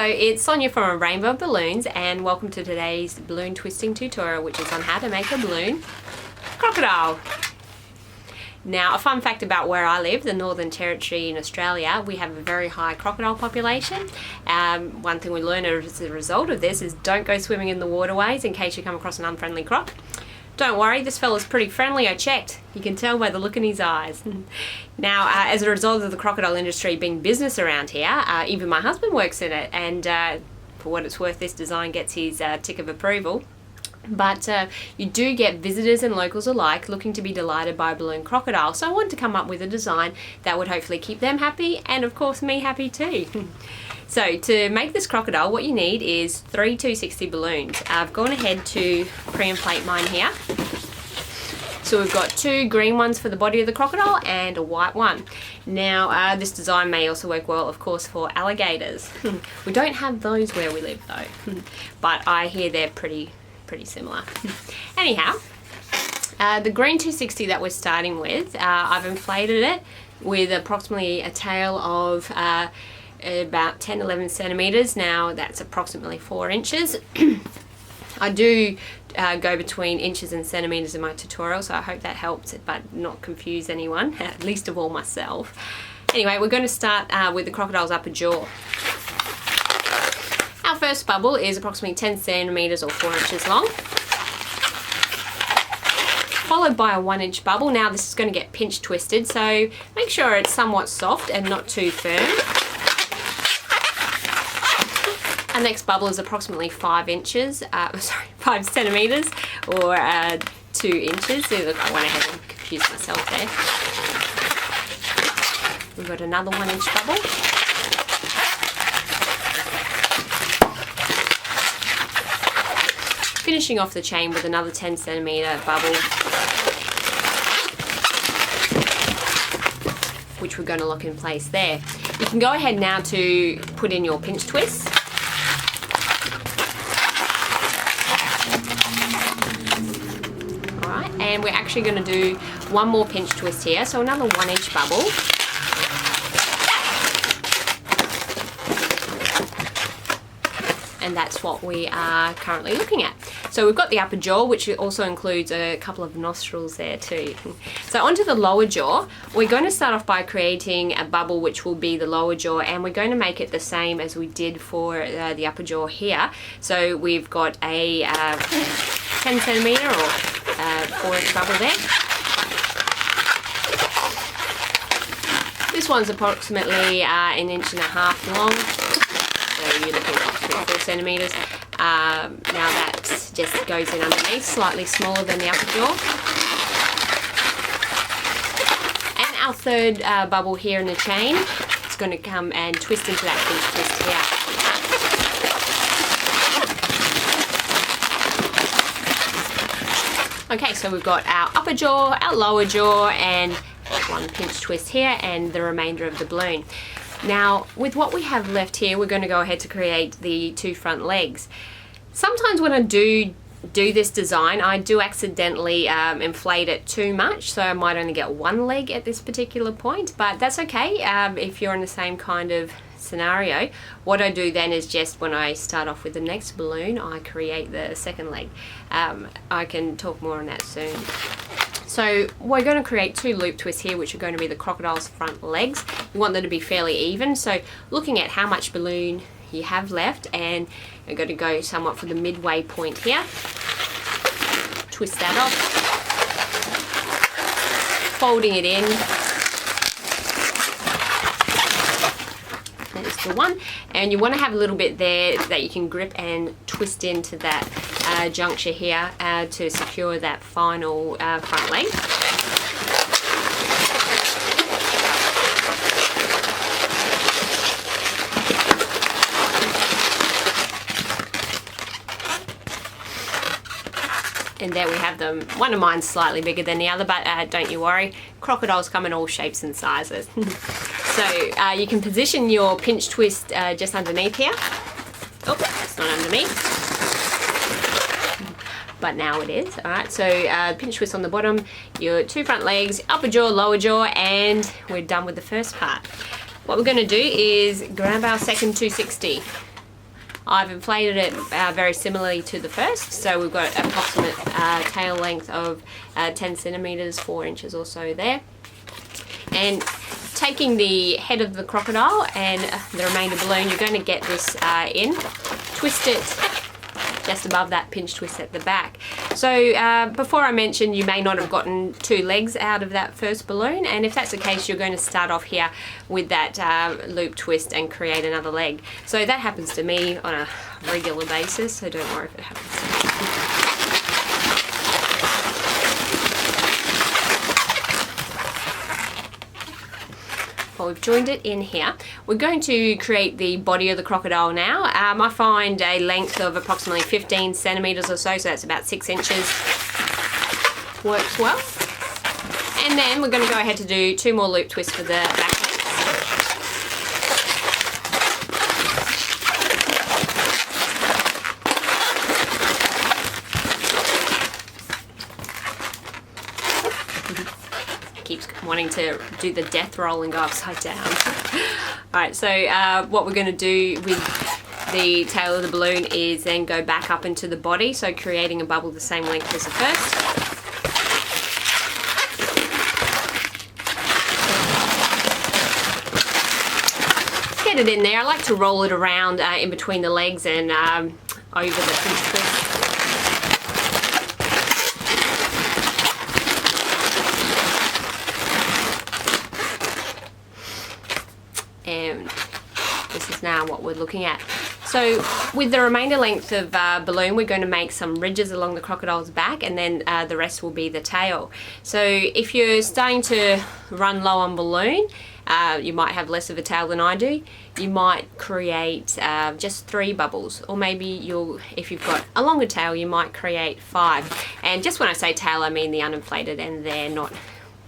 it's Sonia from Rainbow of Balloons, and welcome to today's balloon twisting tutorial, which is on how to make a balloon crocodile. Now, a fun fact about where I live, the Northern Territory in Australia, we have a very high crocodile population. One thing we learn as a result of this is don't go swimming in the waterways in case you come across an unfriendly croc. Don't worry, this fella's pretty friendly, I checked. You can tell by the look in his eyes. Now, as a result of the crocodile industry being business around here, even my husband works in it, and for what it's worth, this design gets his tick of approval. But you do get visitors and locals alike looking to be delighted by a balloon crocodile, so I wanted to come up with a design that would hopefully keep them happy, and of course me happy too. So to make this crocodile, what you need is 3 260 balloons. I've gone ahead to pre-inflate mine here. So we've got 2 green ones for the body of the crocodile and a white one. Now this design may also work well, of course, for alligators. We don't have those where we live though, but I hear they're pretty similar. Anyhow, the green 260 that we're starting with, I've inflated it with approximately a tail of about 10-11 centimeters. Now that's approximately 4 inches. I do go between inches and centimeters in my tutorial, so I hope that helps but not confuse anyone, at least of all myself. Anyway, we're going to start with the crocodile's upper jaw. Our first bubble is approximately 10 centimeters or 4 inches long, followed by a 1-inch bubble. Now this is going to get pinch twisted, so make sure it's somewhat soft and not too firm. Our next bubble is approximately 5 centimeters or 2 inches. So look, I went ahead and confused myself there. We've got another 1-inch bubble. Finishing off the chain with another 10 centimeter bubble, which we're going to lock in place there. You can go ahead now to put in your pinch twists. Alright, and we're actually going to do one more pinch twist here, so another 1-inch bubble. And that's what we are currently looking at. So we've got the upper jaw, which also includes a couple of nostrils there too. So onto the lower jaw, we're going to start off by creating a bubble which will be the lower jaw, and we're going to make it the same as we did for the upper jaw here. So we've got a 10 centimeter or 4-inch bubble there. This one's approximately 1.5 inches long. So you're looking at 4 centimeters. Now that just goes in underneath, slightly smaller than the upper jaw. And our third bubble here in the chain, it's going to come and twist into that pinch twist here. Okay, so we've got our upper jaw, our lower jaw, and one pinch twist here, and the remainder of the balloon. Now, with what we have left here, we're going to go ahead to create the 2 front legs. Sometimes when I do this design, I do accidentally inflate it too much, so I might only get 1 leg at this particular point, but that's okay if you're in the same kind of scenario. What I do then is just when I start off with the next balloon, I create the second leg. I can talk more on that soon. So we're going to create 2 loop twists here, which are going to be the crocodile's front legs. You want them to be fairly even, so looking at how much balloon you have left, and I'm going to go somewhat for the midway point here. Twist that off, folding it in. There's the one, and you want to have a little bit there that you can grip and twist into that juncture here to secure that final front leg. And there we have them. One of mine's slightly bigger than the other, but don't you worry, crocodiles come in all shapes and sizes. So you can position your pinch twist just underneath here. Oh, it's not underneath. But now it is. Alright, so pinch twist on the bottom, your 2 front legs, upper jaw, lower jaw, and we're done with the first part. What we're going to do is grab our second 260. I've inflated it very similarly to the first, so we've got approximate tail length of 10 centimeters, 4 inches or so there. And taking the head of the crocodile and the remainder balloon, you're going to get this in, twist it just above that pinch twist at the back. So before I mentioned you may not have gotten 2 legs out of that first balloon, and if that's the case you're going to start off here with that loop twist and create another leg. So that happens to me on a regular basis, so don't worry if it happens to you. Well, we've joined it in here. We're going to create the body of the crocodile now. I find a length of approximately 15 centimeters or so that's about 6 inches. Works well. And then we're going to go ahead to do 2 more loop twists for the back legs. Keeps wanting to do the death roll and go upside down. Alright, so what we're going to do with the tail of the balloon is then go back up into the body, so creating a bubble the same length as the first. Get it in there. I like to roll it around in between the legs and over the pinch twist. And this is now what we're looking at. So with the remainder length of balloon, we're going to make some ridges along the crocodile's back, and then the rest will be the tail. So if you're starting to run low on balloon, you might have less of a tail than I do. You might create just 3 bubbles, or maybe if you've got a longer tail, you might create 5. And just when I say tail, I mean the uninflated end there, not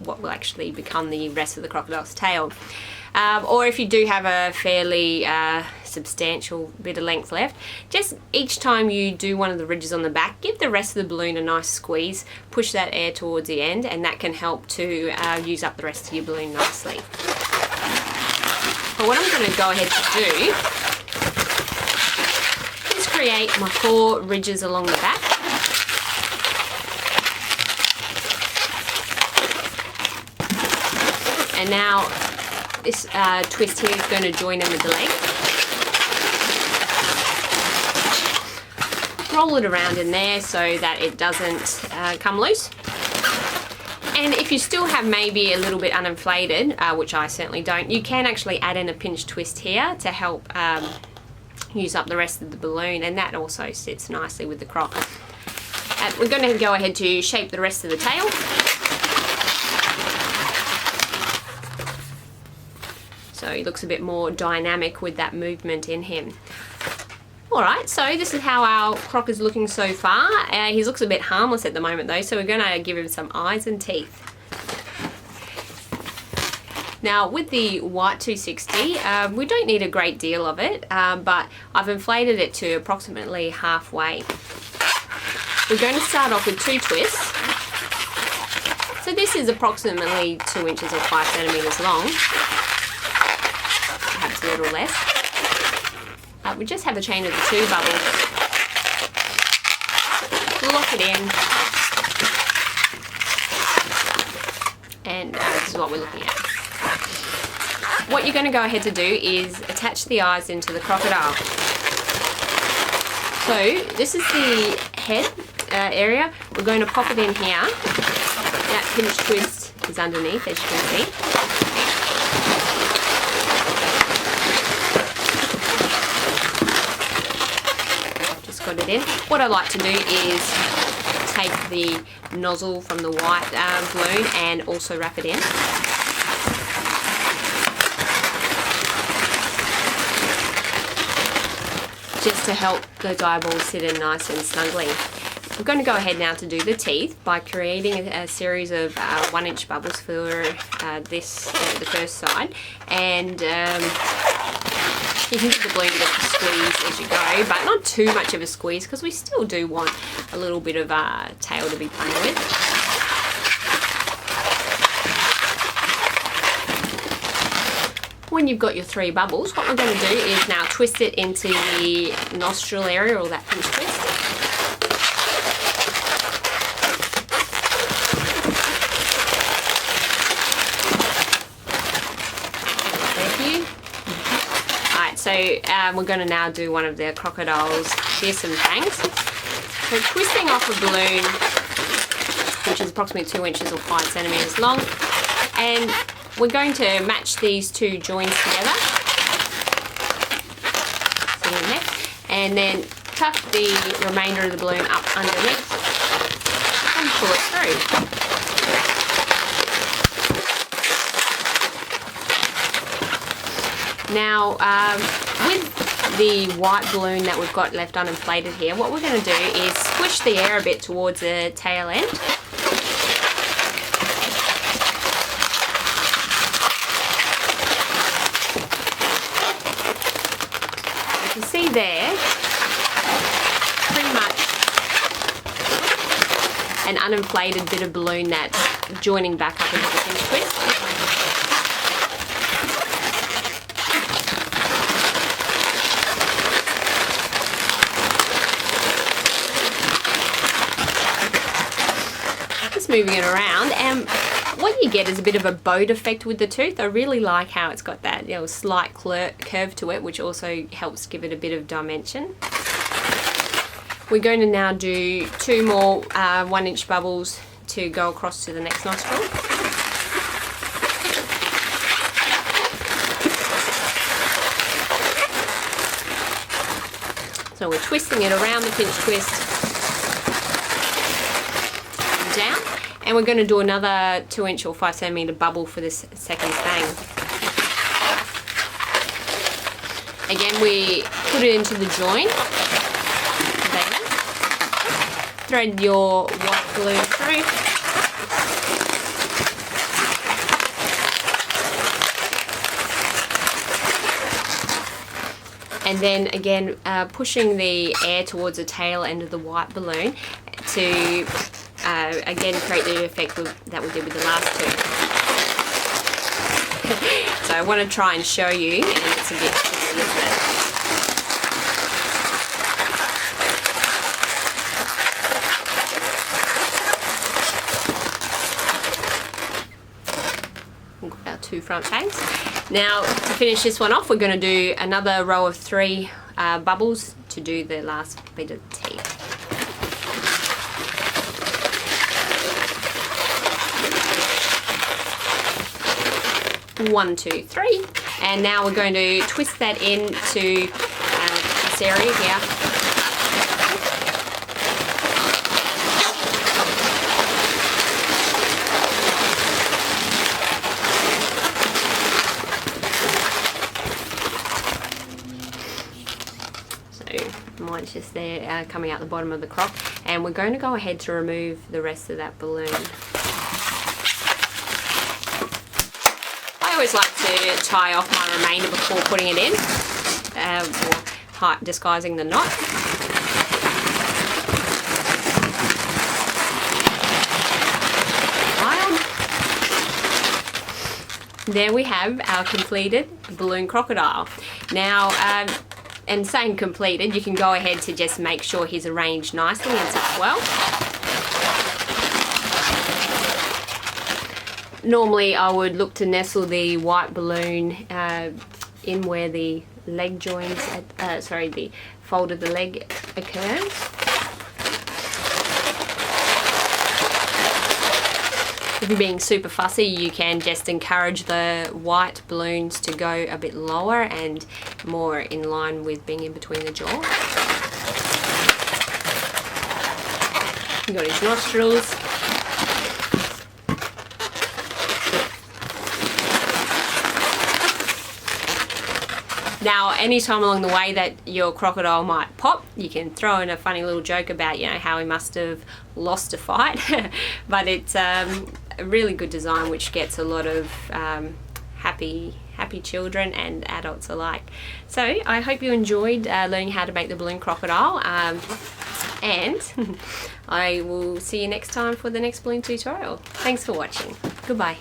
what will actually become the rest of the crocodile's tail. Or if you do have a fairly substantial bit of length left, just each time you do one of the ridges on the back, give the rest of the balloon a nice squeeze, push that air towards the end, and that can help to use up the rest of your balloon nicely. But what I'm going to go ahead to do is create my 4 ridges along the back. And now this twist here is going to join in with the leg. Roll it around in there so that it doesn't come loose. And if you still have maybe a little bit uninflated, which I certainly don't, you can actually add in a pinch twist here to help use up the rest of the balloon, and that also sits nicely with the croc. We're going to go ahead to shape the rest of the tail. So he looks a bit more dynamic with that movement in him. Alright, so this is how our croc is looking so far. He looks a bit harmless at the moment though, so we're going to give him some eyes and teeth. Now with the white 260, we don't need a great deal of it, but I've inflated it to approximately halfway. We're going to start off with 2 twists. So this is approximately 2 inches or 5 centimeters long. Perhaps a little less. We just have a chain of the 2 bubbles. Lock it in. And this is what we're looking at. What you're going to go ahead to do is attach the eyes into the crocodile. So this is the head area. We're going to pop it in here. That pinch twist is underneath, as you can see. Got it in. What I like to do is take the nozzle from the white balloon and also wrap it in. Just to help those eyeballs sit in nice and snugly. I'm going to go ahead now to do the teeth by creating a series of 1-inch bubbles for the first side, and you can give the balloon a bit of a squeeze as you go, but not too much of a squeeze because we still do want a little bit of tail to be playing with. when you've got your 3 bubbles, what we're going to do is now twist it into the nostril area, or that pinch twist. So we're going to now do one of the crocodile's fearsome fangs. So twisting off a balloon, which is approximately 2 inches or 5 centimeters long, and we're going to match these 2 joins together, and then tuck the remainder of the balloon up underneath and pull it through. Now, with the white balloon that we've got left uninflated here, what we're going to do is squish the air a bit towards the tail end. You can see there, pretty much an uninflated bit of balloon that's joining back up into the pinch twist. Moving it around, and what you get is a bit of a boat effect with the tooth. I really like how it's got that, you know, slight curve to it, which also helps give it a bit of dimension. We're going to now do 2 more 1-inch bubbles to go across to the next nostril. So we're twisting it around the pinch twist and down. And we're going to do another 2-inch or 5 centimeter bubble for this second fang. Again, we put it into the join. Thread your white glue through. And then again, pushing the air towards the tail end of the white balloon to again create the effect that we did with the last 2. So I want to try and show you, and it's a bit tricky, isn't it? We've got our 2 front fangs. Now to finish this one off, we're going to do another row of 3 bubbles to do the last bit of teeth. 1, 2, 3, and now we're going to twist that into this area here. So mine's just there coming out the bottom of the croc, and we're going to go ahead to remove the rest of that balloon. I always like to tie off my remainder before putting it in, or disguising the knot. There we have our completed balloon crocodile. Now, and saying completed, you can go ahead to just make sure he's arranged nicely and sits well. Normally I would look to nestle the white balloon in where the leg joins, the fold of the leg occurs. If you're being super fussy, you can just encourage the white balloons to go a bit lower and more in line with being in between the jaw. You've got his nostrils. Now, anytime along the way that your crocodile might pop, you can throw in a funny little joke about, you know, how he must have lost a fight. But it's a really good design which gets a lot of happy children and adults alike. So I hope you enjoyed learning how to make the balloon crocodile, and I will see you next time for the next balloon tutorial. Thanks for watching. Goodbye.